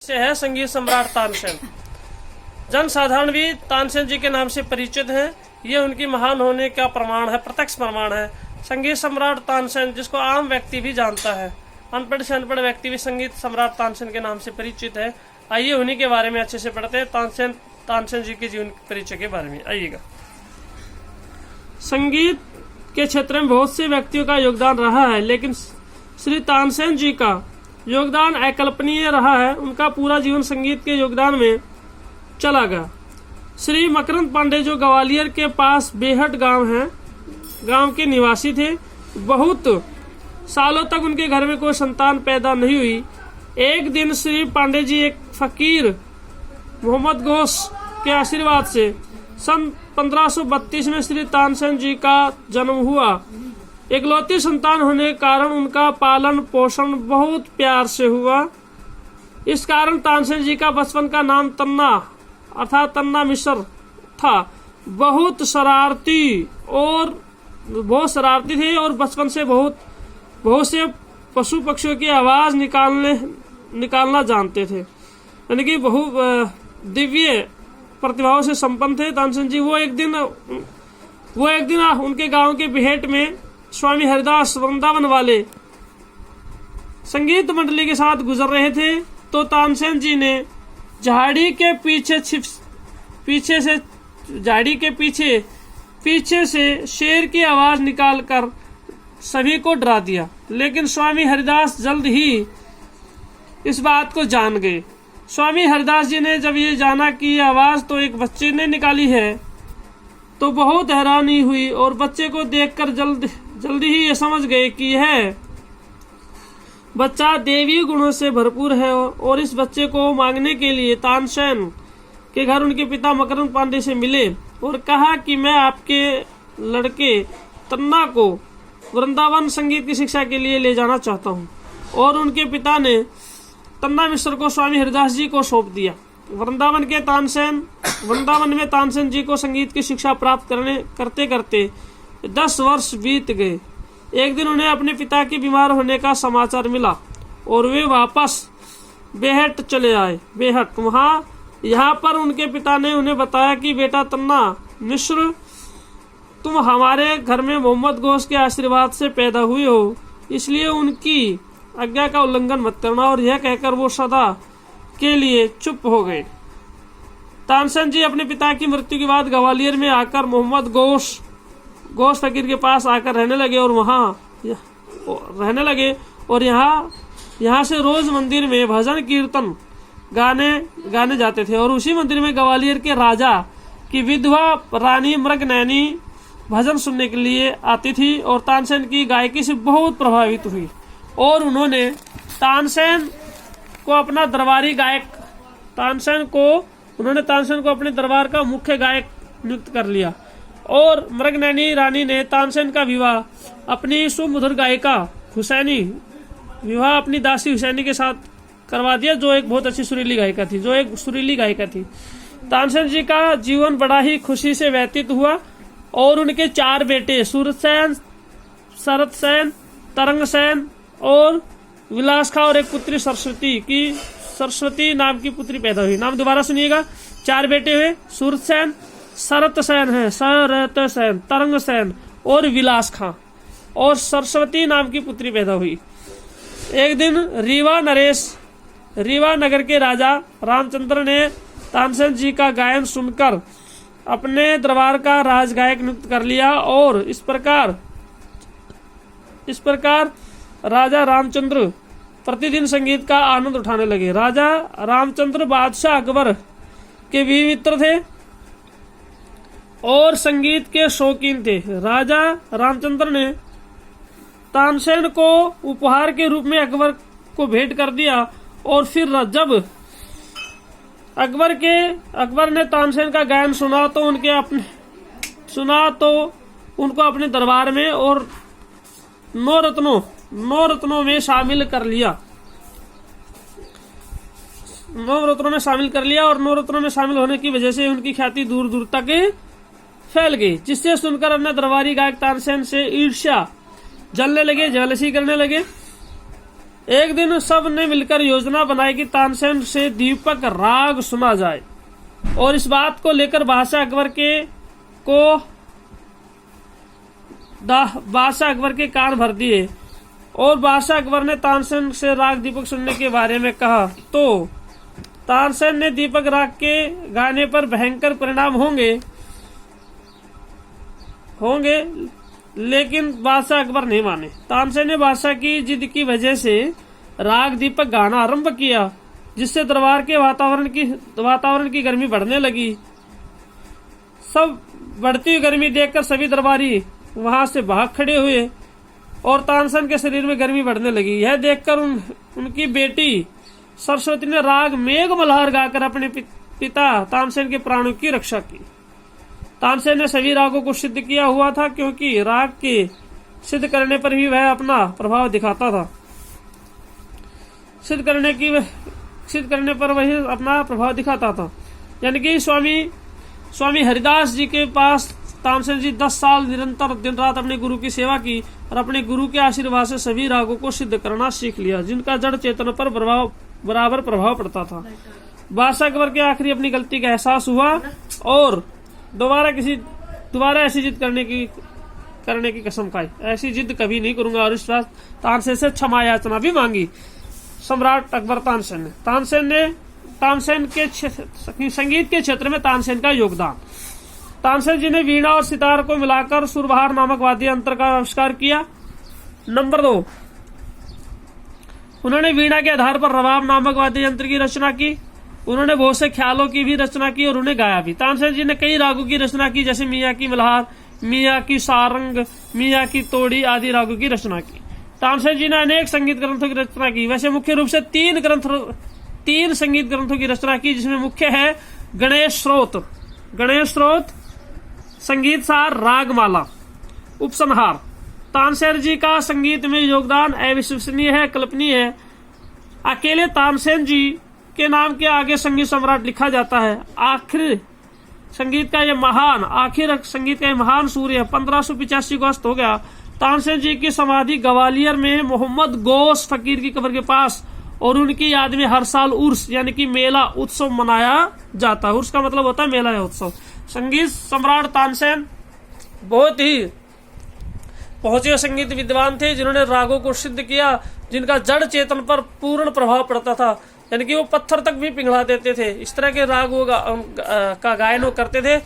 से है संगीत सम्राट तानसेन। जन साधारण भी तानसेन जी के नाम से परिचित हैं। ये उनकी महान होने का प्रमाण है, प्रत्यक्ष प्रमाण है। संगीत सम्राट तानसेन, जिसको आम व्यक्ति भी जानता है, अनपढ़ से अनपढ़ व्यक्ति भी संगीत सम्राट तानसेन के नाम से परिचित है। आइए उन्हीं के बारे में अच्छे से पढ़ते हैं, तानसेन जी के जीवन परिचय के बारे में। आइएगा। संगीत के क्षेत्र में बहुत से व्यक्तियों का योगदान रहा है, लेकिन श्री तानसेन जी का योगदान अकल्पनीय रहा है। उनका पूरा जीवन संगीत के योगदान में चला गया। श्री मकरंद पांडे, जो ग्वालियर के पास बेहट गांव के निवासी थे, बहुत सालों तक उनके घर में कोई संतान पैदा नहीं हुई। एक दिन श्री पांडे जी एक फकीर मोहम्मद घोष के आशीर्वाद से सन 1532 में श्री तानसेन जी का जन्म हुआ। इकलौती संतान होने के कारण उनका पालन पोषण बहुत प्यार से हुआ। इस कारण तानसेन जी का बचपन का नाम तन्ना अर्थात तन्ना मिश्र था। बहुत शरारती थे और बचपन से बहुत से पशु पक्षियों की आवाज निकालना जानते थे, यानी कि दिव्य प्रतिभाओं से संपन्न थे तानसेन जी। वो एक दिन उनके गांव के बेहट में स्वामी हरिदास वृंदावन वाले संगीत मंडली के साथ गुजर रहे थे, तो तानसेन जी ने झाड़ी के पीछे से शेर की आवाज निकालकर सभी को डरा दिया। लेकिन स्वामी हरिदास जल्द ही इस बात को जान गए। स्वामी हरिदास जी ने जब ये जाना कि ये आवाज तो एक बच्चे ने निकाली है, तो बहुत हैरानी हुई और बच्चे को देखकर जल्दी ही ये समझ गए कि यह बच्चा देवी गुणों से भरपूर है। और इस बच्चे को मांगने के लिए तानसेन के घर उनके पिता मकरंद पांडे से मिले और कहा कि मैं आपके लड़के तन्ना को वृंदावन संगीत की शिक्षा के लिए ले जाना चाहता हूँ। और उनके पिता ने तन्ना मिश्र को स्वामी हरिदास जी को सौंप दिया। वृंदावन में तानसेन जी को संगीत की शिक्षा प्राप्त करते करते 10 वर्ष बीत गए। एक दिन उन्हें अपने पिता के बीमार होने का समाचार मिला और वे वापस बेहट चले आए। यहाँ पर उनके पिता ने उन्हें बताया कि बेटा तन्ना मिश्र, तुम हमारे घर में मोहम्मद घोष के आशीर्वाद से पैदा हुए हो, इसलिए उनकी आज्ञा का उल्लंघन मत करना। और यह कहकर वो सदा के लिए चुप हो गए। तानसेन जी अपने पिता की मृत्यु के बाद ग्वालियर में आकर मोहम्मद घोष फकीर के पास आकर रहने लगे और यहाँ से रोज मंदिर में भजन कीर्तन गाने जाते थे। और उसी मंदिर में ग्वालियर के राजा की विधवा रानी मृगनयनी भजन सुनने के लिए आती थी और तानसेन की गायकी से बहुत प्रभावित हुई और उन्होंने तानसेन को अपने दरबार का मुख्य गायक नियुक्त कर लिया। और मृगनयनी रानी ने तानसेन का विवाह अपनी सुमधुर गायिका अपनी दासी हुसैनी के साथ करवा दिया, जो एक बहुत अच्छी सुरीली गायिका थी। तानसेन जी का जीवन बड़ा ही खुशी से व्यतीत हुआ और उनके 4 बेटे सूरतसेन, शरतसेन, तरंगसेन और विलास खां और एक पुत्री सरस्वती नाम की पुत्री पैदा हुई। नाम दोबारा सुनिएगा। 4 बेटे हुए, सूरतसेन, शरतसेन, तरंगसेन और विलास खां, और सरस्वती नाम की पुत्री पैदा हुई। एक दिन रीवा नगर के राजा रामचंद्र ने तानसेन जी का गायन सुनकर अपने दरबार का राजगायक नियुक्त कर लिया। और इस प्रकार राजा रामचंद्र प्रतिदिन संगीत का आनंद उठाने लगे। राजा रामचंद्र बादशाह अकबर के भी मित्र थे और संगीत के शौकीन थे। राजा रामचंद्र ने तानसेन को उपहार के रूप में अकबर को भेंट कर दिया। और फिर जब अकबर ने तानसेन का गायन सुना तो उनको अपने दरबार में और नौ रत्नों में शामिल कर लिया। और 9 रत्नों में शामिल होने की वजह से उनकी ख्याति दूर दूर तक फैल गई, जिससे सुनकर अन्य दरबारी गायक तानसेन से ईर्ष्या जलने लगे, जेलसी करने लगे। एक दिन सब ने मिलकर योजना बनाई कि तानसेन से दीपक राग सुना जाए, और इस बात को लेकर बादशाह अकबर के कान भर दिए। और बादशाह अकबर ने तानसेन से राग दीपक सुनने के बारे में कहा, तो तानसेन ने दीपक राग के गाने पर भयंकर परिणाम होंगे, लेकिन बादशाह अकबर नहीं माने। तानसेन ने बादशाह की जिद की वजह से राग दीपक गाना आरंभ किया, जिससे दरबार के वातावरण की गर्मी बढ़ने लगी। सब बढ़ती हुई गर्मी देखकर सभी दरबारी वहां से भाग खड़े हुए और तानसेन के शरीर में गर्मी बढ़ने लगी। यह देखकर उनकी बेटी सरस्वती ने राग मेघ मल्हार गाकर अपने पिता तानसेन के प्राणों की रक्षा की। तानसेन ने सभी रागों को सिद्ध किया हुआ था, क्योंकि राग के सिद्ध करने पर ही वह अपना प्रभाव दिखाता था। सिद्ध करने पर वही अपना प्रभाव दिखाता था। यानी कि स्वामी हरिदास जी के पास तानसेन जी 10 साल निरंतर दिन रात अपने गुरु की सेवा की और अपने गुरु के आशीर्वाद से सभी रागों को सिद्ध करना सीख लिया, जिनका जड़ चेतन पर बराबर प्रभाव पड़ता था। बादशाह अकबर के आखिरी अपनी गलती का एहसास हुआ और दोबारा ऐसी जिद करने की कसम खाई। ऐसी जिद कभी नहीं करूंगा, और इस बात तानसेन से क्षमा याचना भी मांगी। सम्राट अकबर तानसेन के संगीत के क्षेत्र में तानसेन का योगदान। तानसेन जी ने वीणा और सितार को मिलाकर सुरबहार नामक वाद्य यंत्र का आविष्कार किया। नंबर 2, उन्होंने वीणा के आधार पर रबाब नामक वाद्य यंत्र की रचना की। उन्होंने बहुत से ख्यालों की भी रचना की और उन्हें गाया भी। तानसेन जी ने कई रागों की रचना की, जैसे मियाँ की मल्हार, मियाँ की सारंग, मियाँ की तोड़ी आदि रागों की रचना की। तानसेन जी ने अनेक संगीत ग्रंथों की रचना की। वैसे मुख्य रूप से 3 संगीत ग्रंथों की रचना की, जिसमें मुख्य है गणेश स्रोत, संगीत सार, रागमाला, उपसंहार। तानसेन जी का संगीत में योगदान अविश्वसनीय है, कल्पनीय है। अकेले तानसेन जी के नाम के आगे संगीत सम्राट लिखा जाता है। आखिर संगीत का ये महान सूर्य 1585 को अस्त हो गया। तानसेन जी की समाधि ग्वालियर में मोहम्मद गौस फकीर की कब्र के पास, और उनकी याद में हर साल उर्स यानी कि मेला उत्सव मनाया जाता है। उर्स का मतलब होता है मेला या उत्सव। संगीत सम्राट तानसेन बहुत ही पहुंचे संगीत विद्वान थे, जिन्होंने रागों को सिद्ध किया, जिनका जड़ चेतन पर पूर्ण प्रभाव पड़ता था। यानी कि वो पत्थर तक भी पिघला देते थे। इस तरह के राग का गायन वो करते थे।